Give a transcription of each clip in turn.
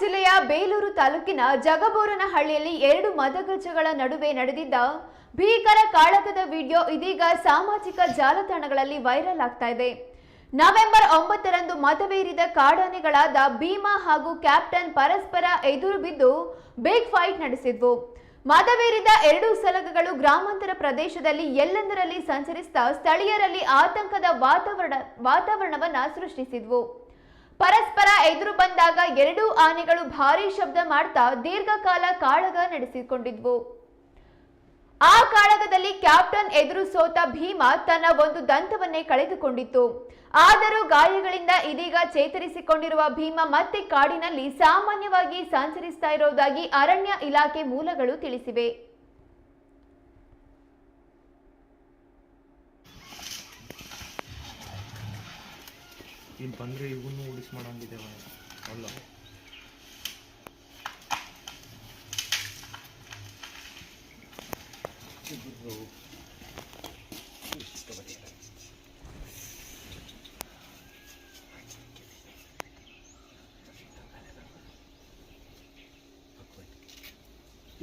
ಜಿಲ್ಲೆಯ ಬೇಲೂರು ತಾಲೂಕಿನ ಜಗಬೋರನಹಳ್ಳಿಯಲ್ಲಿ ಎರಡು ಮದಗಜಗಳ ನಡುವೆ ನಡೆದಿದ್ದ ಭೀಕರ ಕಾಳಗದ ವಿಡಿಯೋ ಇದೀಗ ಸಾಮಾಜಿಕ ಜಾಲತಾಣಗಳಲ್ಲಿ ವೈರಲ್ ಆಗ್ತಾ ಇದೆ. ನವೆಂಬರ್ 9ರಂದು ಮತವೇರಿದ ಕಾಡಾನೆಗಳಾದ ಭೀಮಾ ಹಾಗೂ ಕ್ಯಾಪ್ಟನ್ ಪರಸ್ಪರ ಎದುರು ಬಿದ್ದು ಬಿಗ್ ಫೈಟ್ ನಡೆಸಿದ್ವು. ಮತವೇರಿದ ಎರಡೂ ಸಲಗಗಳು ಗ್ರಾಮಾಂತರ ಪ್ರದೇಶದಲ್ಲಿ ಎಲ್ಲೆಂದರಲ್ಲಿ ಸಂಚರಿಸಿದ ಸ್ಥಳೀಯರಲ್ಲಿ ಆತಂಕದ ವಾತಾವರಣವನ್ನ ಸೃಷ್ಟಿಸಿದ್ವು. ಪರಸ್ಪರ ಎದುರು ಬಂದಾಗ ಎರಡೂ ಆನೆಗಳು ಭಾರೀ ಶಬ್ದ ಮಾಡ್ತಾ ದೀರ್ಘಕಾಲ ಕಾಳಗ ನಡೆಸಿಕೊಂಡಿದ್ವು. ಆ ಕಾಳಗದಲ್ಲಿ ಕ್ಯಾಪ್ಟನ್ ಎದುರು ಸೋತ ಭೀಮಾ ತನ್ನ ಒಂದು ದಂತವನ್ನೇ ಕಳೆದುಕೊಂಡಿತ್ತು. ಆದರೂ ಗಾಯಗಳಿಂದ ಇದೀಗ ಚೇತರಿಸಿಕೊಂಡಿರುವ ಭೀಮಾ ಮತ್ತೆ ಕಾಡಿನಲ್ಲಿ ಸಾಮಾನ್ಯವಾಗಿ ಸಂಚರಿಸ್ತಾ ಇರುವುದಾಗಿ ಅರಣ್ಯ ಇಲಾಖೆ ಮೂಲಗಳು ತಿಳಿಸಿವೆ. ಇಲ್ಲಿ ಬಂದರೆ ಇವನು ಉಳಿಸ್ ಮಾಡೋಂಗಿದೆ ಅಲ್ಲ.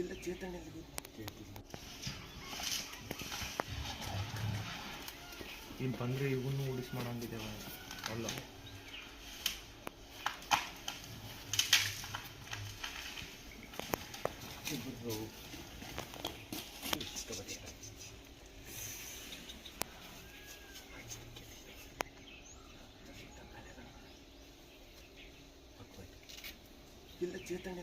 ಇಲ್ಲ ಚೇತನ ಇಲ್ಲಿ ಬಂದರೆ ಇವನು ಉಳಿಸ್ ಮಾಡೋಂಗಿದೆ ಅಲ್ಲ. ಇಲ್ಲ ಚೇತನ